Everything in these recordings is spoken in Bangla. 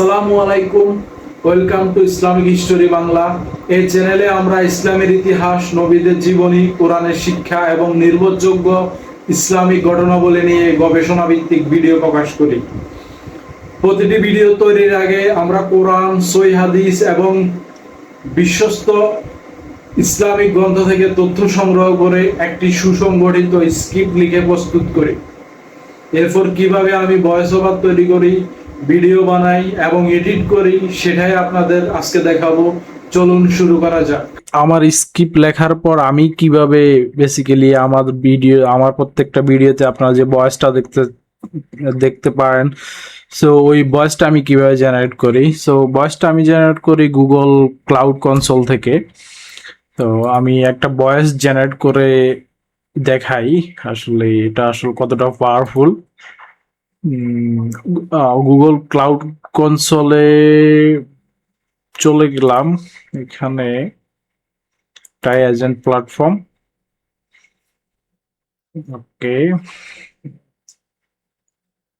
আসসালামু আলাইকুম। Welcome to Islamic history Bangla. এই চ্যানেলে আমরা ইসলামের ইতিহাস, নবীদের জীবনী, কোরআনের শিক্ষা এবং নির্ভরযোগ্য ইসলামিক ঘটনাবলী নিয়ে গবেষণা ভিত্তিক ভিডিও প্রকাশ করি। প্রতিটি ভিডিও তৈরির আগে আমরা কোরআন, সহিহ হাদিস এবং বিশ্বস্ত ইসলামিক গ্রন্থ থেকে তথ্য সংগ্রহ করে একটি সুসংগঠিত স্ক্রিপ্ট লিখে প্রস্তুত করি। এরপর কিভাবে আমি ভয়েস ওভার তৈরি করি, ভিডিও বানাই এবং এডিট করি সেটাই আপনাদের আজকে দেখাবো। চলুন শুরু করা যাক। আমার স্ক্রিপ্ট লেখার পর আমি কিভাবে বেসিক্যালি আমার প্রত্যেকটা ভিডিওতে আপনারা যে ভয়েসটা দেখতে পারেন, সো ওই ভয়েসটা আমি কিভাবে জেনারেট করি। সো ভয়েসটা আমি জেনারেট করি গুগল ক্লাউড কনসোল থেকে। তো আমি একটা ভয়েস জেনারেট করে দেখাই আসলে এটা আসলে কতটা পাওয়ারফুল। গুগল ক্লাউড কনসোলে চলে গেলাম। এখানে টাই এজেন্ট প্ল্যাটফর্ম। ওকে,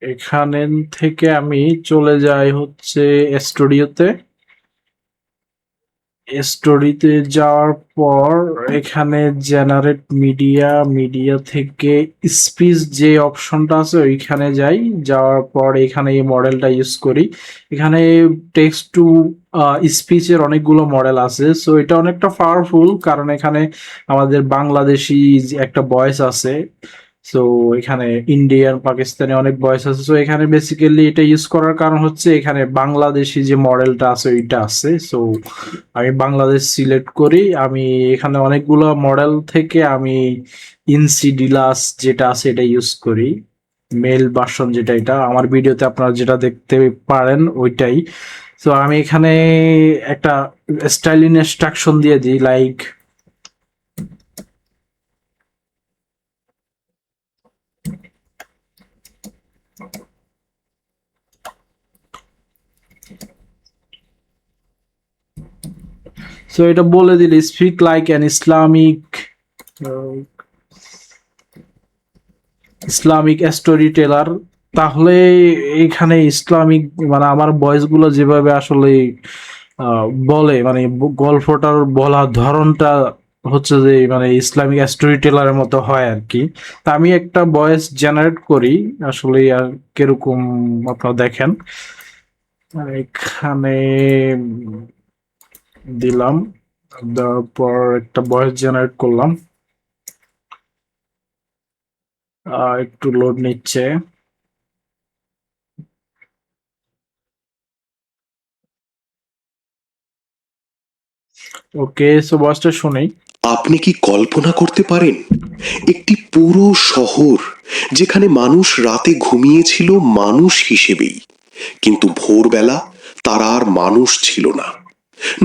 এখানে থেকে আমি চলে যাই হচ্ছে স্টুডিওতে। স্টোরিতে যাওয়ার পর এখানে জেনারেট মিডিয়া থেকে স্পিচ যে অপশনটা আছে ওইখানে যাই। যাওয়ার পর এখানে এই মডেলটা ইউজ করি। এখানে টেক্সট টু স্পিচের অনেকগুলো মডেল আছে, সো এটা অনেকটা পাওয়ারফুল কারণ এখানে আমাদের বাংলাদেশি যে একটা ভয়েস আছে। সো এখানে ইন্ডিয়ান, পাকিস্তানি অনেক ভয়েস আছে। সো এখানে বেসিক্যালি এটা ইউজ করার কারণ হচ্ছে এখানে বাংলাদেশি যে মডেলটা আছে ওইটা আছে। সো আমি বাংলাদেশ সিলেক্ট করি। আমি এখানে অনেকগুলো মডেল থেকে আমি ইনসি ডিলাস যেটা আছে এটা ইউজ করি। মেল ভার্সন যেটা, এটা আমার ভিডিওতে আপনারা যেটা দেখতে পারেন ওইটাই। তো আমি এখানে একটা স্টাইল ইনস্ট্রাকশন দিয়ে দিই, লাইক সো এটা বলে দিলে speak like an Islamic storyteller. তাহলে এখানে ইসলামিক মানে আমার ভয়েস গুলো যেভাবে আসলে বলে, মানে গল্পটার বলার ধরনটা হচ্ছে যে মানে ইসলামিক স্টোরি টেলারের মতো হয় আর কি। তা আমি একটা ভয়েস জেনারেট করি আসলে আর কিরকম আপনারা দেখেন। এখানে দিলাম, দেওয়ার পর একটা ভয়েস জেনারেট করলাম। একটু লোড নিচ্ছে। ওকে, সো ভয়েসটা শুনি। আপনি কি কল্পনা করতে পারেন একটি পুরো শহর যেখানে মানুষ রাতে ঘুমিয়েছিল মানুষ হিসেবেই, কিন্তু ভোরবেলা তারা আর মানুষ ছিল না।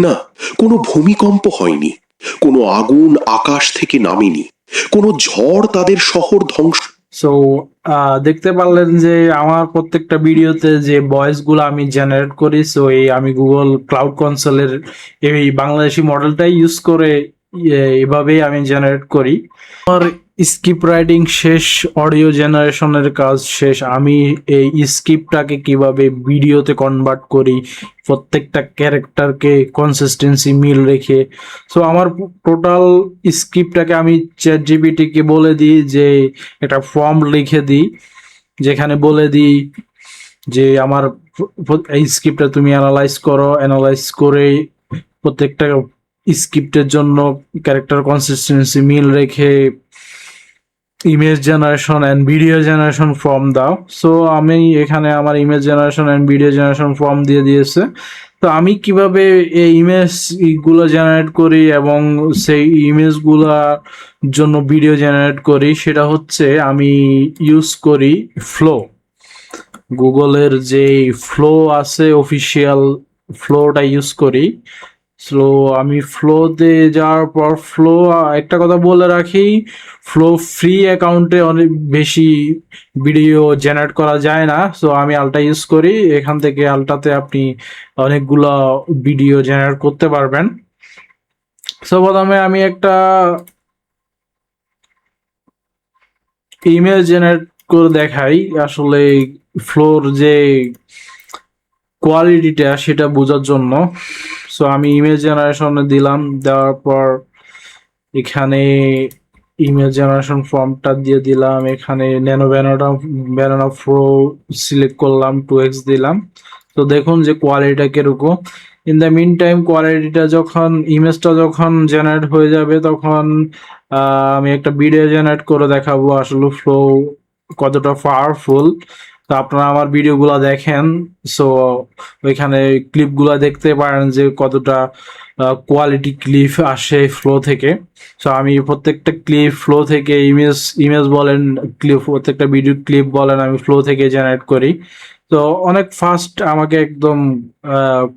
না, কোনো ভূমিকম্প হয়নি, কোনো আগুন আকাশ থেকে নামেনি, কোনো ঝড় তাদের শহর ধ্বংস। সো দেখতে পারলেন যে আমার প্রত্যেকটা ভিডিওতে যে ভয়েস গুলো আমি জেনারেট করি, সো এই আমি গুগল ক্লাউড কনসোলের এই বাংলাদেশি মডেলটাই ইউজ করে এভাবেই আমি জেনারেট করি। আমার স্ক্রিপ্ট রাইটিং শেষ, অডিও জেনারেশনের কাজ শেষ। আমি এই স্ক্রিপ্টটাকে কিভাবে ভিডিওতে কনভার্ট করি, প্রত্যেকটা ক্যারেক্টারকে কনসিস্টেন্সি মিল রেখে। সো আমার টোটাল স্ক্রিপ্টটাকে আমি চ্যাট জিপিটিকে বলে দিই যে একটা ফর্ম লিখে দিই, যেখানে বলে দিই যে আমার এই স্ক্রিপ্টটা তুমি অ্যানালাইজ করে প্রত্যেকটা স্ক্রিপ্টের জন্য ক্যারেক্টার কনসিস্টেন্সি মিল রেখে image generation and video generation form দাও। সো আমি এখানে আমার image generation and video generation form দিয়ে দিয়েছে। তো আমি কিভাবে এই ইমেজ গুলো জেনারেট করি এবং সেই ইমেজগুলোর জন্য ভিডিও জেনারেট করি সেটা হচ্ছে আমি ইউজ করি ফ্লো। গুগলের যে ফ্লো আছে অফিসিয়াল, ফ্লোটা ইউজ করি। সো আমি ফ্লোতে যাওয়ার পর একটা কথা বলে রাখি, ফ্লো ফ্রি অ্যাকাউন্টে অনেক বেশি ভিডিও জেনারেট করা যায় না। সো আমি আলটা ইউজ করি। এখান থেকে আলটাতে আপনি অনেকগুলো ভিডিও জেনারেট করতে পারবেন। সো প্রথমে আমি একটা ইমেজ জেনারেট করে দেখাই আসলে ফ্লোর যে কোয়ালিটিটা সেটা বোঝার জন্য। সো আমি ইমেজ জেনারেশনে দিলাম, দেওয়ার পর এখানে ইমেজ জেনারেশন ফর্মটা দিয়ে দিলাম, এখানে ন্যানো ব্যানানা প্রো সিলেক্ট করলাম, 2x দিলাম। তো দেখুন যে কোয়ালিটিটা কিরকম। ইন দ্য মিন টাইম কোয়ালিটিটা যখন ইমেজটা যখন জেনারেট হয়ে যাবে তখন আমি একটা ভিডিও জেনারেট করে দেখাবো আসলে ফ্লো কতটা পাওয়ারফুল। তো আপনারা আমার ভিডিওগুলো দেখেন, সো ওইখানে ক্লিপগুলো দেখতে পারেন যে কতটা কোয়ালিটি ক্লিপ আসে ফ্লো থেকে। সো আমি প্রত্যেকটা ক্লিপ ফ্লো থেকে ইমেজ বলেন, ক্লিপ প্রত্যেকটা ভিডিও ক্লিপ বলেন আমি ফ্লো থেকে জেনারেট করি। তো অনেক ফাস্ট আমাকে একদম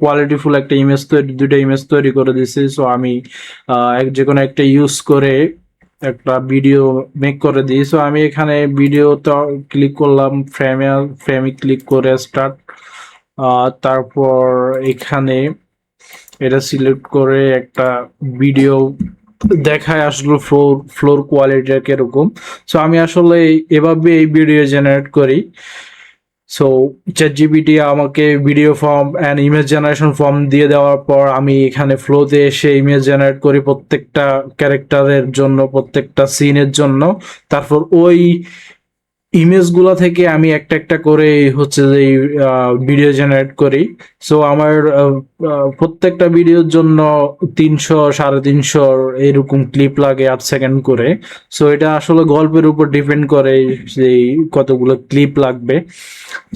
কোয়ালিটিফুল একটা ইমেজ তৈরি, দুইটা ইমেজ তৈরি করে দিছি। সো আমি যে কোনো একটা ইউজ করে একটা ভিডিও মেক করে দিই। সো আমি এখানে ভিডিওতে ক্লিক করলাম, ফ্রেমে ক্লিক করে স্টার্ট, তারপর এখানে এটা সিলেক্ট করে একটা ভিডিও দেখায় আসলে ফ্লোর কোয়ালিটিটা কিরকম। সো আমি আসলে এভাবে এই ভিডিও জেনারেট করি। সো চ্যাটজিপিটি আমাকে video form and image generation form দিয়ে দেওয়ার পর আমি এখানে ফ্লোতে এসে ইমেজ জেনারেট করি প্রত্যেকটা ক্যারেক্টারের জন্য, প্রত্যেকটা সিনের জন্য। তারপর ওই ইমেজগুলো থেকে আমি একটা একটা করে হচ্ছে যে ভিডিও জেনারেট করি। সো আমার প্রত্যেকটা ভিডিওর জন্য 300 350 এরকম ক্লিপ লাগে 8 সেকেন্ড করে। সো এটা আসলে গল্পের উপর ডিপেন্ড করে সেই কতগুলো ক্লিপ লাগবে।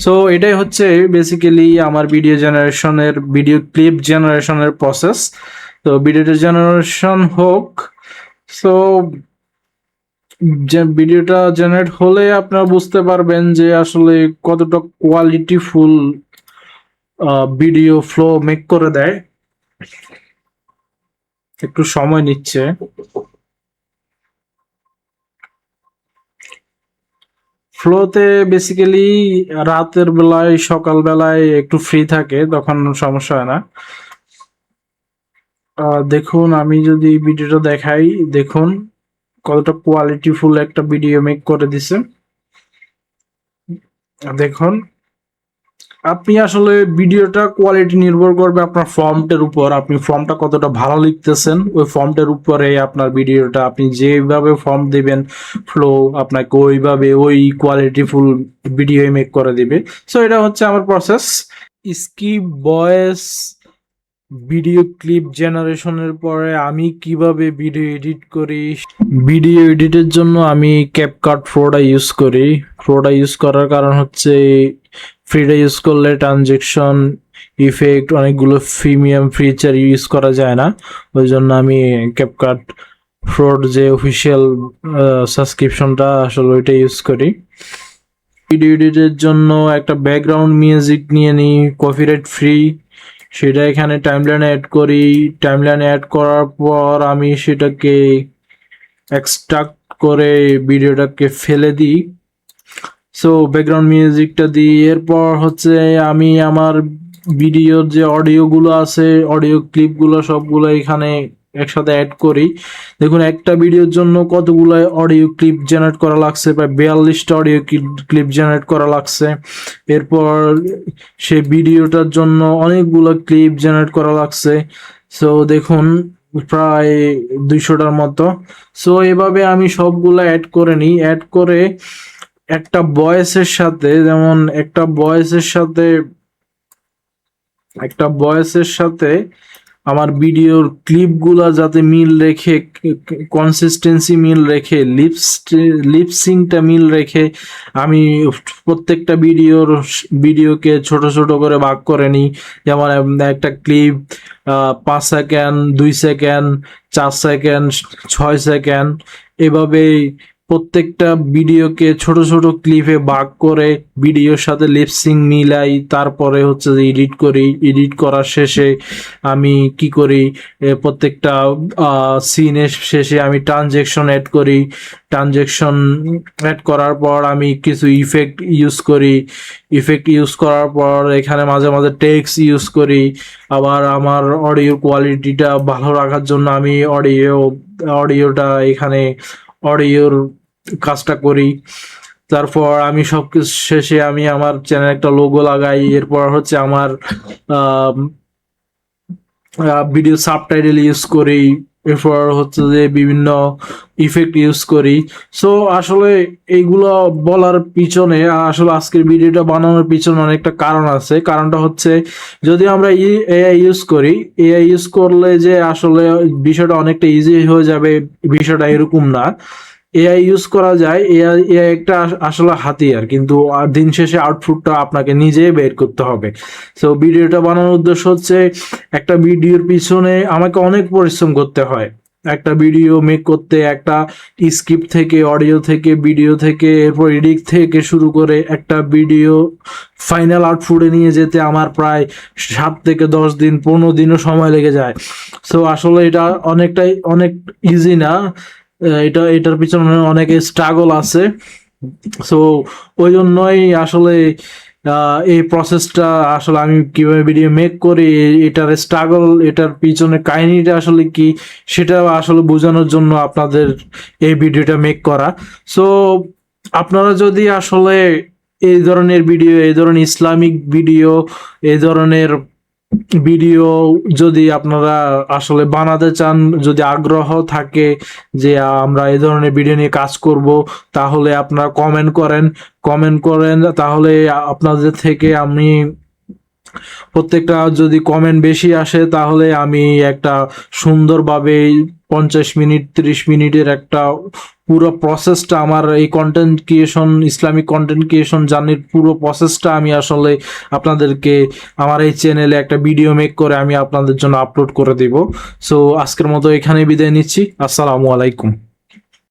সো এটাই হচ্ছে বেসিক্যালি আমার ভিডিও ক্লিপ জেনারেশনের প্রসেস। তো ভিডিওটা জেনারেশন হোক, সো যে ভিডিওটা জেনারেট হলে আপনারা বুঝতে পারবেন যে আসলে কতটা কোয়ালিটিফুল ভিডিও ফ্লো মেক করে দেয়। একটু সময় নিচ্ছে। ফ্লোতে বেসিক্যালি রাতের বেলায়, সকাল বেলায় একটু ফ্রি থাকে, তখন সমস্যা হয় না। দেখুন আমি যদি ভিডিওটা দেখাই, দেখুন কতটা কোয়ালিটিফুল একটা ভিডিও মেক করে দিছে। দেখুন আপনি আসলে ভিডিওটা কোয়ালিটি নির্ভর করবে আপনার ফর্মটার উপর, আপনি ফর্মটা কতটা ভালো লিখতেছেন ওই ফর্মটার উপরে আপনার ভিডিওটা, আপনি যেভাবে ফর্ম দিবেন ফ্লো আপনাকে ওইভাবে ওই কোয়ালিটিফুল ভিডিও মেক করে দিবে। সো এটা হচ্ছে আমার process. Skip voice video clip জেনারেশনের পরে আমি কিভাবে ভিডিও এডিট করি। ভিডিও এডিটের জন্য আমি ক্যাপকাট প্রোটা ইউজ করি। প্রোটা ইউজ করার কারণ হচ্ছে ফ্রিটা ইউজ করলে ট্রানজেকশন ইফেক্ট অনেকগুলো প্রিমিয়াম ফিচার ইউজ করা যায় না, ওই জন্য আমি ক্যাপকাট প্রোর যে অফিসিয়াল সাবস্ক্রিপশনটা আসলে ওইটা ইউজ করি। ভিডিও এডিটের জন্য একটা ব্যাকগ্রাউন্ড মিউজিক নিয়ে নিই কপিরাইট ফ্রি, সেটা এখানে টাইমলাইনে অ্যাড করি। টাইমলাইনে অ্যাড করার পর আমি সেটাকে এক্সট্রাক্ট করে ভিডিওটাকে ফেলে দিই। সো ব্যাকগ্রাউন্ড মিউজিকটা দিই, এরপর হচ্ছে আমি আমার ভিডিওর যে অডিওগুলো আছে, অডিও ক্লিপগুলো সবগুলো এখানে একসাথে অ্যাড করি। দেখুন একটা ভিডিওর জন্য কতগুলো অডিও ক্লিপ জেনারেট করা লাগছে, প্রায় 42টা অডিও ক্লিপ জেনারেট করা লাগছে। এরপর সেই ভিডিওটার জন্য অনেকগুলো ক্লিপ জেনারেট করা লাগছে। সো দেখুন প্রায় 200টার মতো। সো এভাবে আমি সবগুলো অ্যাড করে নিই। অ্যাড করে একটা ভয়েসের সাথে, যেমন একটা ভয়েসের সাথে আমার ভিডিওর ক্লিপগুলা যাতে মিল রেখে, কনসিস্টেন্সি মিল রেখে, লিপসিংটা মিল রেখে আমি প্রত্যেকটা ভিডিওকে ছোট ছোট করে ভাগ করে নিই। যেমন একটা clip 5 second, 2 second, 4 second, 6 second, এভাবেই প্রত্যেকটা ভিডিওকে ছোট ছোট ক্লিপে ভাগ করে ভিডিওর সাথে লিপসিং মিলাই, তারপরে হচ্ছে যে এডিট করি। এডিট করার শেষে আমি কি করি, প্রত্যেকটা সিনের শেষে আমি ট্রানজেকশন অ্যাড করি। ট্রানজেকশন অ্যাড করার পর আমি কিছু ইফেক্ট ইউজ করার পর এখানে মাঝে মাঝে টেক্সট ইউজ করি। আবার আমার অডিও কোয়ালিটিটা ভালো রাখার জন্য আমি অডিওটা এখানে অডিওর কাজটা করি। তারপর আমি সবকিছু শেষে আমি আমার চ্যানেল একটা লোগো লাগাই, এরপর হচ্ছে আমার ভিডিও সাবটাইটেল ইউজ করি, এরপর হচ্ছে যে বিভিন্ন ইফেক্ট ইউজ করি। সো আসলে এইগুলো বলার পিছনে আসলে আজকের ভিডিওটা বানানোর পিছনে অনেকটা কারণ আছে। কারণটা হচ্ছে যদি আমরা এআই ইউজ করি, এআই ইউজ করলে যে আসলে বিষয়টা অনেকটা ইজি হয়ে যাবে, বিষয়টা এরকম না। এআই ইউজ করা যায়, এআই এআই একটা আসলে হাতিয়ার, কিন্তু দিন শেষে আউটপুটটা আপনাকে নিজেই বের করতে হবে। সো ভিডিওটা বানানোর উদ্দেশ্য হচ্ছে একটা ভিডিওর পিছনে আমাকে অনেক পরিশ্রম করতে হয়। একটা ভিডিও মেক করতে, একটা স্ক্রিপ্ট থেকে, অডিও থেকে, ভিডিও থেকে, এরপর এডিট থেকে শুরু করে একটা ভিডিও ফাইনাল আউটপুটে নিয়ে যেতে আমার প্রায় 7 থেকে 10 দিন, 15 দিনও সময় লেগে যায়। সো আসলে এটা অনেক ইজি না। এটার পিছনে অনেক স্ট্রাগল আছে। সো ওই জন্যই আসলে এই প্রসেসটা আসলে আমি কিভাবে ভিডিও মেক করি, এটার স্ট্রাগল, এটার পিছনে কাহিনীটা আসলে কি, সেটা আসলে বোঝানোর জন্য আপনাদের এই ভিডিওটা মেক করা। সো আপনারা যদি আসলে এই ধরনের ভিডিও, এই ধরনের ইসলামিক ভিডিও, এই ধরনের ভিডিও যদি আপনারা আসলে বানাতে চান, যদি আগ্রহ থাকে যে আমরা এই ধরনের ভিডিও নিয়ে কাজ করব, তাহলে আপনারা কমেন্ট করেন। তাহলে আপনাদের থেকে আমি প্রত্যেকটা যদি কমেন্ট বেশি আসে, তাহলে আমি একটা সুন্দরভাবে 50 মিনিট 30 মিনিটের একটা পুরো প্রসেসটা, আমার এই content creation, Islamic content creation জার্নির পুরো প্রসেসটা আমি আসলে আপনাদেরকে আমার এই চ্যানেলে একটা ভিডিও মেক করে আমি আপনাদের জন্য আপলোড করে দিব। সো আজকের মতো এখানে বিদায় নিচ্ছি। আসসালামু আলাইকুম।